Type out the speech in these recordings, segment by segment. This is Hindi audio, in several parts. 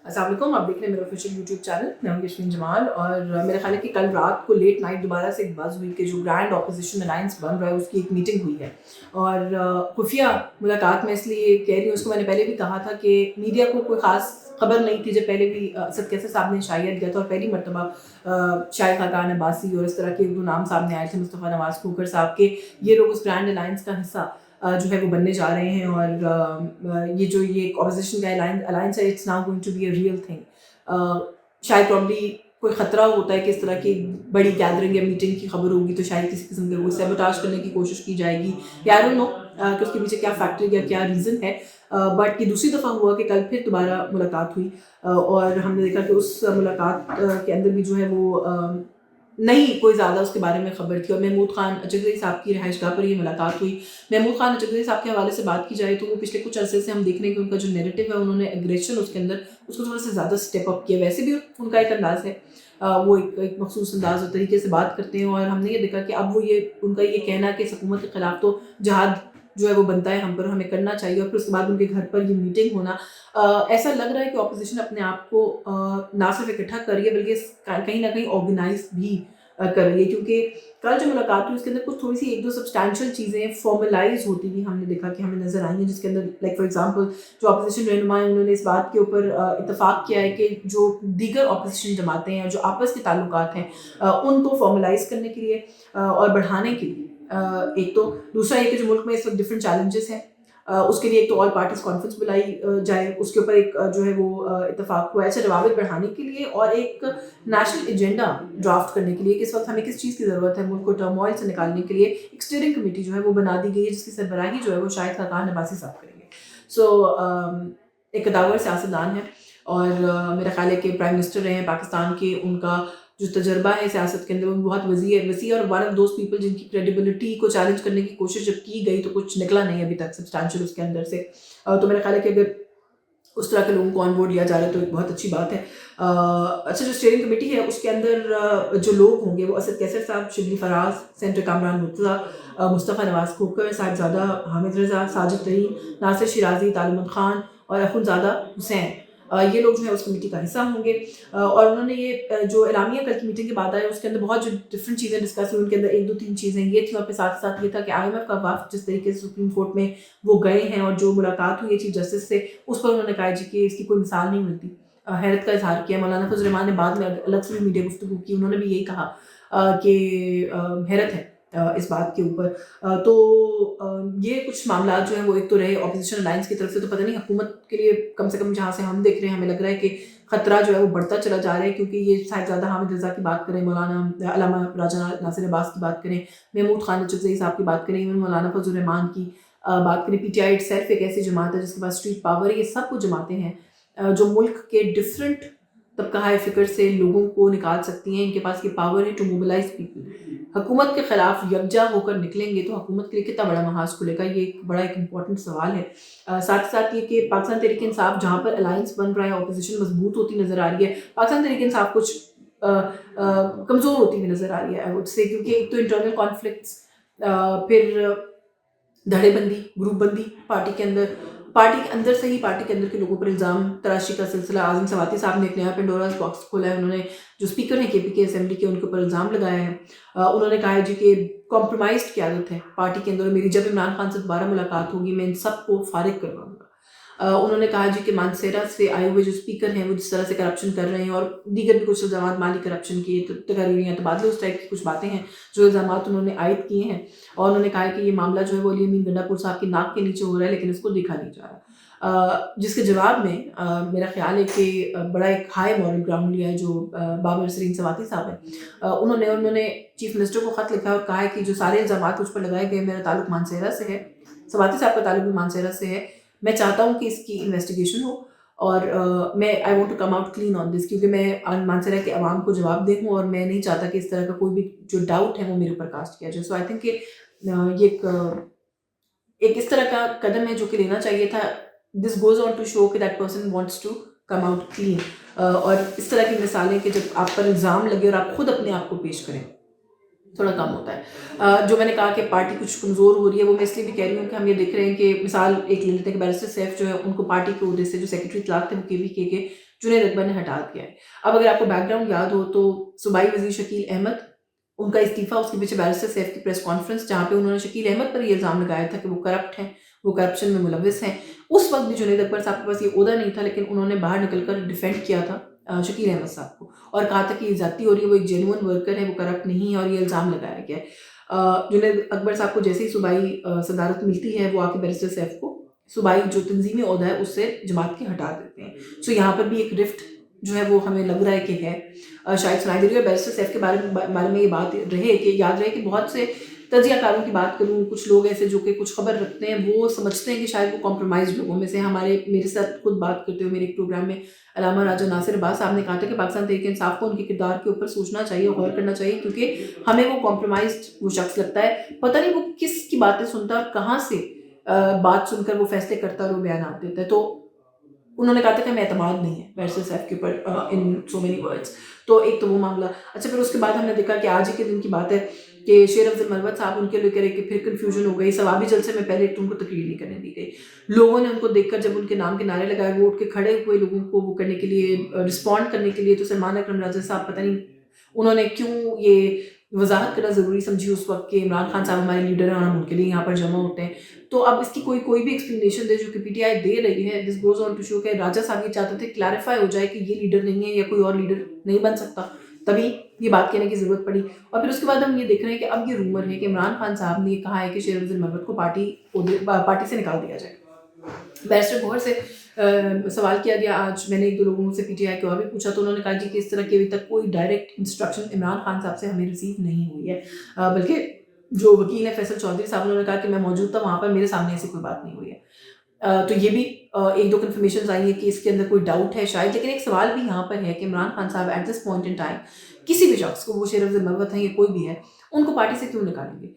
अस्सलाम वालेकुम, आप देख रहे हैं मेरा ऑफिशियल यूट्यूब चैनल। मैं हूं यशमीन जमाल और मेरा ख्याल है कि कल रात को लेट नाइट दोबारा से एक बज़ हुई कि जो ग्रैंड ऑपोजिशन अलायंस बन रहा है उसकी एक मीटिंग हुई है। और खुफिया मुलाकात में इसलिए कह रही हूँ, उसको मैंने पहले भी कहा था कि मीडिया को कोई ख़ास खबर नहीं थी जब पहले भी असद कैसर साहब ने शायद दिया था और पहली मरतबा शाहिद खाकान अब्बासी और इस तरह के एक दो नाम सामने आए थे, मुस्तफ़ा नवाज़ खोखर साहब के, ये लोग उस ग्रैंड अलायंस का हिस्सा जो है वो बनने जा रहे हैं। और ये ऑपोजिशन का अलायंस है, it's now going to be a real thing. शायद प्रॉब्ली कोई ख़तरा होता है कि इस तरह की बड़ी गैदरिंग या मीटिंग की खबर होगी तो शायद किसी किस्म के वो सैबोटाज करने की कोशिश की जाएगी, या आई डोंट नो कि उसके पीछे क्या फैक्टर या क्या रीज़न है। बट ये दूसरी दफ़ा हुआ कि कल फिर दोबारा मुलाकात हुई और हमने देखा कि उस मुलाकात के अंदर भी जो है वो नहीं कोई ज़्यादा उसके बारे में खबर थी। और महमूद खान अचगज़ई साहब की रिहाइशगाह पर ये मुलाकात हुई। महमूद खान अचगज़ई साहब के हवाले से बात की जाए तो वो पिछले कुछ अरसे से हम देख रहे हैं कि उनका जो नैरेटिव है, उन्होंने एग्रेशन उसके अंदर उसको थोड़ा सा ज़्यादा स्टेप अप किया। वैसे भी उनका एक अंदाज़ है, वो एक मखसूस अंदाज़ और तरीके से बात करते हैं। और हमने ये देखा कि अब वो ये उनका ये कहना कि इस हुकूमत के ख़िलाफ़ तो जहाद जो है वो बनता है हम पर, हमें करना चाहिए, और फिर उसके बाद उनके घर पर ये मीटिंग होना, ऐसा लग रहा है कि अपोजिशन अपने आप को ना सिर्फ इकट्ठा कर रही है बल्कि कहीं ना कहीं ऑर्गेनाइज भी कर रही है। क्योंकि कल जो मुलाकात हुई उसके अंदर कुछ थोड़ी सी एक दो सब्सटैंशियल चीज़ें फॉर्मलाइज होती हुई हमने देखा कि हमें नजर आई हैं, जिसके अंदर लाइक फॉर एग्जांपल जो अपोजिशन रहनुमा है उन्होंने इस बात के ऊपर इत्तेफाक किया है कि जो दीगर अपोजिशन जमातें हैं, जो आपस के ताल्लुकात हैं, उनको फॉर्मलाइज करने के लिए और बढ़ाने के लिए एक तो दूसरा ये कि जो मुल्क में इस वक्त डिफरेंट चैलेंजेस हैं, उसके लिए एक तो ऑल पार्टीज कॉन्फ्रेंस बुलाई जाए, उसके ऊपर एक जो है वो इत्तेफाक हुआ है ऐसे रवाबित बढ़ाने के लिए, और एक नेशनल एजेंडा ड्राफ्ट करने के लिए कि इस वक्त हमें किस चीज़ की ज़रूरत है मुल्क को टर्मोइल से निकालने के लिए। एक स्टीयरिंग कमेटी जो है वो बना दी गई है, जिसकी सरबराही जो है वो शाहिद खाकान अब्बासी साहब करेंगे। सो एक कदावर सियासतदान है और मेरा ख्याल है कि प्राइम मिनिस्टर रहे हैं पाकिस्तान के, उनका जो तजर्बा है सियासत के अंदर वो बहुत वसी और वन ऑफ दोज पीपल जिनकी क्रेडिबिलिटी को चैलेंज करने की कोशिश जब की गई तो कुछ निकला नहीं अभी तक सब्सटैंशियल उसके अंदर से। तो मेरा ख्याल है कि अगर उस तरह के लोगों को ऑन बोर्ड लिया जा रहा है तो एक बहुत अच्छी बात है। अच्छा, जो स्टीयरिंग कमेटी है उसके अंदर जो लोग होंगे वो असद कैसर साहब, शिबली फराज, सेंटर कामरान मुर्तज़ा, मुस्तफ़ा नवाज़ खोखर, साहिबजादा हामिद रज़ा, साजिद तरीन, नासिर शिराजी, तालिमुल खान और अखुनज़ादा हुसैन, ये लोग जो है उस कमेटी का हिस्सा होंगे। और उन्होंने ये जो एलामिया कल की मीटिंग के बाद आया उसके अंदर बहुत जो डिफरेंट चीज़ें डिस्कस हुई, उनके अंदर एक दो तीन चीज़ें ये थी और फिर साथ साथ ये था कि IMF का वफ़द जिस तरीके से सुप्रीम कोर्ट में वो गए हैं और जो मुलाकात हुई है चीफ जस्टिस से, उस पर उन्होंने कहा जी कि इसकी कोई मिसाल नहीं मिलती। हैरत का इजहार किया। मौलाना फजल रहमान ने बाद में अलग से भी मीडिया गुफ्तगू की, उन्होंने भी यही कहा कि हैरत है इस बात के ऊपर। ये कुछ मामला जो है वो एक तो रहे अपोजिशन अलायंस की तरफ से, तो पता नहीं हुकूमत के लिए कम से कम जहाँ से हम देख रहे हैं हमें लग रहा है कि खतरा जो है वो बढ़ता चला जा रहा है। क्योंकि ये साहिबजादा हामिद रज़ा की बात करें, मौलाना अल्लामा राजा नासिर अब्बास की बात करें, महमूद खान अचगज़ई साहब की बात करें, इवन मौलाना फजल रहमान की बात करें, PTI इटसेल्फ एक ऐसी जमात है जिसके पास स्ट्रीट पावर है। ये सब कुछ जमातें हैं जो मुल्क के डिफरेंट तबका फ़िक्र से लोगों को निकाल सकती हैं। इनके पास ये पावर है टू मोबिलाइज पीपल। हुकूमत के खिलाफ यकजा होकर निकलेंगे तो हुकूमत के लिए कितना बड़ा महाज खुलेगा, ये एक बड़ा एक इम्पॉर्टेंट सवाल है। साथ ही साथ ये कि पाकिस्तान तहरीक इंसाफ जहाँ पर अलायंस बन रहा है, अपोजिशन मजबूत होती नज़र आ रही है, पाकिस्तान तहरीक इंसाफ कुछ कमज़ोर होती हुई नज़र आ रही है आई वुड से। क्योंकि एक तो इंटरनल कॉन्फ्लिक्ट्स, फिर धड़ेबंदी, ग्रुप बंदी पार्टी के अंदर से ही पार्टी के अंदर के लोगों पर इल्ज़ाम तराशी का सिलसिला। आज़म सवाती साहब ने एक नया पेंडोरास बॉक्स खोला है। उन्होंने जो स्पीकर हैं KPK असेंबली के, उनके ऊपर इल्ज़ाम लगाया है। उन्होंने कहा है जी कि कॉम्प्रोमाइज्ड क़यादत है पार्टी के अंदर, मेरी जब इमरान खान से दोबारा मुलाकात होगी मैं इन सबको फारिग करवाऊंगा। उन्होंने कहा जी कि मानसेरा से आए हुए जो स्पीकर हैं वो जिस तरह से करप्शन कर रहे हैं और दीगर भी कुछ इल्ज़ाम माली करप्शन की तकरीरें तबादले उस टाइप की कुछ बातें हैं जो इल्ज़ाम उन्होंने आयद किए हैं। और उन्होंने कहा है कि ये मामला जो है वो अली अमीन गंडापुर साहब की नाक के नीचे हो रहा है लेकिन इसको देखा नहीं जा रहा। जिसके जवाब में मेरा ख्याल है कि बड़ा एक हाई मॉरल ग्राउंड लिया है जो बाबर सरीन सवाती साहब हैं। उन्होंने चीफ मिनिस्टर को ख़त लिखा है और कहा है कि जो सारे इल्ज़ाम उस पर लगाए गए, मेरा ताल्लुक मानसेरा से है, सवाती साहब का ताल्लुक भी मानसेरा से है, मैं चाहता हूँ कि इसकी इन्वेस्टिगेशन हो और मैं I want to come out clean on this, क्योंकि मैं मानसरा के अवाम को जवाब दे हूँ और मैं नहीं चाहता कि इस तरह का कोई भी जो डाउट है वो मेरे ऊपर कास्ट किया जाए। सो आई थिंक कि ये एक इस तरह का कदम है जो कि लेना चाहिए था। This goes on to show कि that person wants to come out clean. और इस तरह की मिसालें कि जब आप पर इल्ज़ाम लगे और आप खुद अपने आप को पेश करें, थोड़ा कम होता है। जो मैंने कहा कि पार्टी कुछ कमज़ोर हो रही है, वो मैं इसलिए भी कह रही हूँ कि हम ये देख रहे हैं कि मिसाल एक ले लेते हैं कि बैरिस्टर सैफ जो है उनको पार्टी के ओहदे से जो सेक्रेटरी इत्तलाक थे वो KVK के जुनैद अकबर ने हटा दिया है। अब अगर आपको बैकग्राउंड याद हो तो सूबाई वज़ीर शकील अहमद, उनका इस्तीफ़ा, उसके पीछे बैरिस्टर सैफ की प्रेस कॉन्फ्रेंस जहाँ पे उन्होंने शकील अहमद पर ये इल्ज़ाम लगाया था कि वो करप्ट हैं, वो करप्शन में मुलविस हैं। उस वक़्त भी जुनैद अकबर साहब के पास ये ओहदा नहीं था, लेकिन उन्होंने बाहर निकल कर डिफेंड किया था शकील अहमद साहब को और कहा था कि ये ज़्यादती हो रही है, वो एक जेन्युइन वर्कर है, वो करप्ट नहीं है और ये इल्ज़ाम लगाया गया है। जुनैद अकबर साहब को जैसे ही सूबाई सदारत मिलती है, वो आके बैरिस्टर सैफ को सूबाई जो तंज़ीमी ओहदा है उससे जमात के हटा देते हैं। सो यहाँ पर भी एक रिफ्ट जो है वो हमें लग रहा है कि है, शायद सुनाई दे रही है। बैरिस्टर सैफ के बारे में ये बात रहे कि याद रहे कि बहुत से तजियाकारों की बात करूँ, कुछ लोग ऐसे जो कि कुछ खबर रखते हैं, वो समझते हैं कि शायद वो कॉम्प्रोमाइज़ लोगों में से मेरे साथ खुद बात करते हुए मेरे एक प्रोग्राम में अलामा राजा नासिर अब्बास साहब ने कहा था कि पाकिस्तान तहरीक इंसाफ को उनके किरदार के ऊपर सोचना चाहिए, गौर करना चाहिए, क्योंकि हमें वो कॉम्प्रोमाइज़्ड वो शख्स लगता है। पता नहीं वो किसकी बातें सुनता है और कहाँ से बात सुनकर वो फैसले करता और वो बयानात देता है। तो उन्होंने कहा था कि हमें एतमाद नहीं है बैरिस्टर सैफ के ऊपर इन सो मेनी वर्ड्स। तो एक तो वो मामला। अच्छा, फिर उसके बाद हमने देखा कि आज ही के दिन की बात है कि शेर अफजल मरवत साहब उनके लेकर एक फिर कन्फ्यूजन हो गई। सवाबी जलसे में पहले एक तो उनको तकरीर नहीं करने दी गई। लोगों ने उनको देखकर जब उनके नाम के नारे लगाए, वो उठ के खड़े हुए लोगों को वो करने के लिए, रिस्पॉन्ड करने के लिए। तो सलमान अकरम राजा साहब पता नहीं उन्होंने क्यों ये वजाहत करना ज़रूरी समझी उस वक्त कि इमरान खान साहब हमारे लीडर हैं और हम उनके लिए यहाँ पर जमा होते हैं। तो अब इसकी कोई भी एक्सप्लेनेशन दे जो कि पीटीआई दे रही है, this goes on to show कि राजा साहब ये चाहते थे क्लैरिफाई हो जाए कि ये लीडर नहीं है या कोई और लीडर नहीं बन सकता, तभी ये बात कहने की ज़रूरत पड़ी। और फिर उसके बाद हम ये देख रहे हैं कि अब ये रूमर है कि इमरान खान साहब ने ये कहा है कि शेर अफजल मरवत को पार्टी से निकाल दिया जाए। बैरिस्टर गौहर से सवाल किया गया आज, मैंने एक दो लोगों से पीटीआई को और भी पूछा, तो उन्होंने कहा जी कि इस तरह की अभी तक कोई डायरेक्ट इंस्ट्रक्शन इमरान खान साहब से हमें रिसीव नहीं हुई है, बल्कि जो वकील है फैसल चौधरी साहब, उन्होंने कहा कि मैं मौजूद था वहाँ पर, मेरे सामने ऐसी कोई बात नहीं हुई है। तो ये भी एक दो कन्फर्मेशन आई है कि इसके अंदर कोई डाउट है शायद। लेकिन एक सवाल भी यहाँ पर है कि इमरान खान साहब at this point in time किसी भी शख्स को, वो शेर अफजल मरवत है या कोई भी है, उनको पार्टी से क्यों निकालेंगे?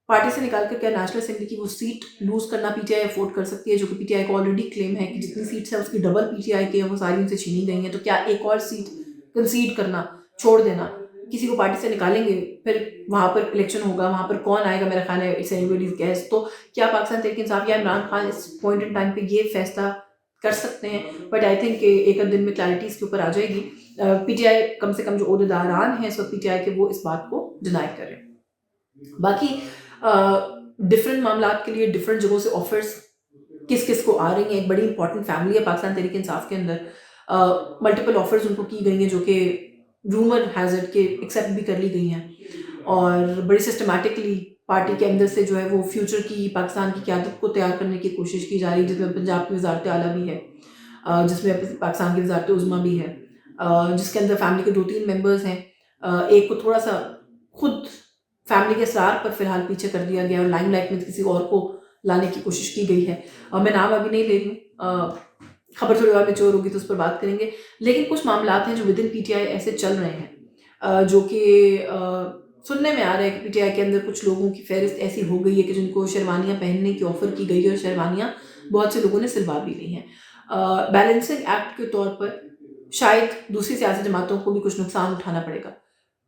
पार्टी से निकाल कर क्या नेशनल असेंबली की वो सीट लूज करना पीटीआई अफोर्ड कर सकती है, जो कि पीटीआई को ऑलरेडी क्लेम है कि जितनी सीट्स है उसकी डबल पीटीआई के वो सारी उनसे छीनी गई हैं। तो क्या एक और सीट कंसीड करना, छोड़ देना, किसी को पार्टी से निकालेंगे, फिर वहाँ पर इलेक्शन होगा, वहाँ पर कौन आएगा? मेरा ख्याल है इट्स एनीबॉडीज गेस। तो क्या पाकिस्तान तहरीक इंसाफ या इमरान खान इस पॉइंट इन टाइम पे ये फैसला कर सकते हैं? बट आई थिंक एक आध दिन में क्लैरिटी इसके ऊपर आ जाएगी। पीटीआई कम से कम जो ओहदेदारान हैं इस वक्त पीटीआई के, वो इस बात को डिनाई कर रहे हैं। बाकी डिफरेंट मामलात के लिए डिफरेंट जगहों से ऑफर्स किस किस को आ रही हैं। एक बड़ी इंपॉर्टेंट फैमिली है पाकिस्तान तहरीक इंसाफ के अंदर, मल्टीपल ऑफर्स उनको की गई हैं जो कि रूमर हैज़र्ड के एक्सेप्ट भी कर ली गई हैं और बड़ी सिस्टमैटिकली पार्टी के अंदर से जो है वो फ्यूचर की पाकिस्तान की क़यादत को तैयार करने की कोशिश की जा रही है, जिसमें पंजाब की वजारत आला भी है, जिसमें पाकिस्तान की वजारत उज़्मा भी है, जिसके अंदर फैमिली के 2-3 मेंबर्स हैं। एक को थोड़ा सा खुद फैमिली के असरार पर फिलहाल पीछे कर दिया गया और लाइमलाइट में किसी और को लाने की कोशिश की गई है। मैं नाम अभी नहीं ले रही हूँ, खबर थोड़ी और मैच्योर होगी तो उस पर बात करेंगे। लेकिन कुछ मामलात हैं जो विद इन पीटीआई ऐसे चल रहे हैं जो कि सुनने में आ रहा है कि पीटीआई के अंदर कुछ लोगों की फहरिस्त ऐसी हो गई है कि जिनको शेरवानियाँ पहनने की ऑफ़र की गई है और शेरवानियाँ बहुत से लोगों ने सिलवा भी ली हैं। बैलेंसिंग एक्ट के तौर पर शायद दूसरी सियासी जमातों को भी कुछ नुकसान उठाना पड़ेगा।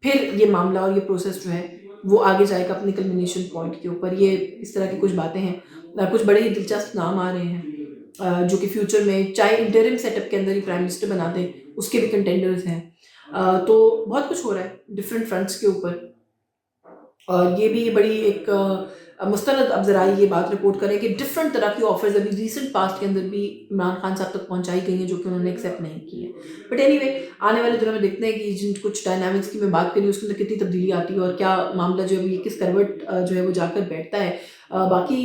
फिर ये मामला और ये प्रोसेस जो है वो आगे जाएगा अपनी कल्मिनेशन पॉइंट के ऊपर। ये इस तरह की कुछ बातें हैं। कुछ बड़े ही दिलचस्प नाम आ रहे हैं जो कि फ्यूचर में चाहे इंटरिम सेटअप के अंदर ही प्राइम मिनिस्टर बना दें, उसके भी कंटेंडर्स हैं। तो बहुत कुछ हो रहा है डिफरेंट फ्रंट्स के ऊपर और ये भी बड़ी एक मुस्तनद अब ज़राए ये बात रिपोर्ट करें कि डिफरेंट तरह की ऑफर्स अभी रिसेंट पास्ट के अंदर भी इमरान खान साहब तक पहुंचाई गई हैं जो कि उन्होंने एक्सेप्ट नहीं की है। बट एनीवे, आने वाले दिनों में देखते हैं कि जिन कुछ डायनामिक्स की मैं बात करी उसके अंदर कितनी तब्दीली आती है और क्या मामला जो है ये किस करवट जो है वो जाकर बैठता है। बाकी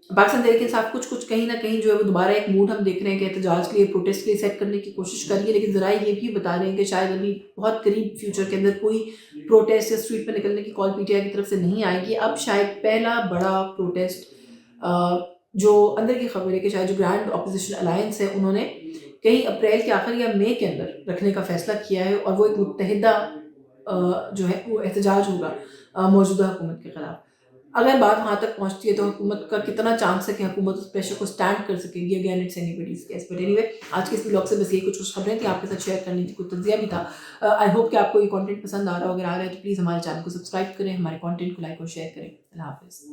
पाकिस्तान तहरीक इंसाफ कुछ कहीं ना कहीं जो है वो दोबारा एक मूड हम देख रहे हैं कि एहतजाज के लिए, प्रोटेस्ट के लिए सेट करने की कोशिश कर रही है, लेकिन ज़रा ये भी बता रहे हैं कि शायद अभी बहुत करीब फ्यूचर के अंदर कोई प्रोटेस्ट या स्ट्रीट पर निकलने की कॉल पीटीआई की तरफ से नहीं आएगी। अब शायद पहला बड़ा प्रोटेस्ट जो अंदर की खबर है कि शायद जो ग्रैंड अपोजिशन अलायंस है उन्होंने कहीं अप्रैल के आखिर या मई के अंदर रखने का फैसला किया है और वो एक मुत्तहिदा जो है वो एहतजाज होगा मौजूदा हुकूमत के खिलाफ। अगर बात वहाँ तक पहुँचती है तो हुकूमत का कितना चांस है कि हुकूमत उस प्रेशर को स्टैंड कर सकेगी? Again it's anybody's guess. But anyway, आज के इस ब्लॉग से बस ये कुछ खबरें थी आपके साथ शेयर करने की, कुछ तज्जिया भी था। आई होप कि आपको ये कंटेंट पसंद आ रहा हो। अगर आ रहा है तो प्लीज़ हमारे चैनल को सब्सक्राइब करें, हमारे कंटेंट को लाइक और शेयर करें। अल्लाह हाफ़िज़।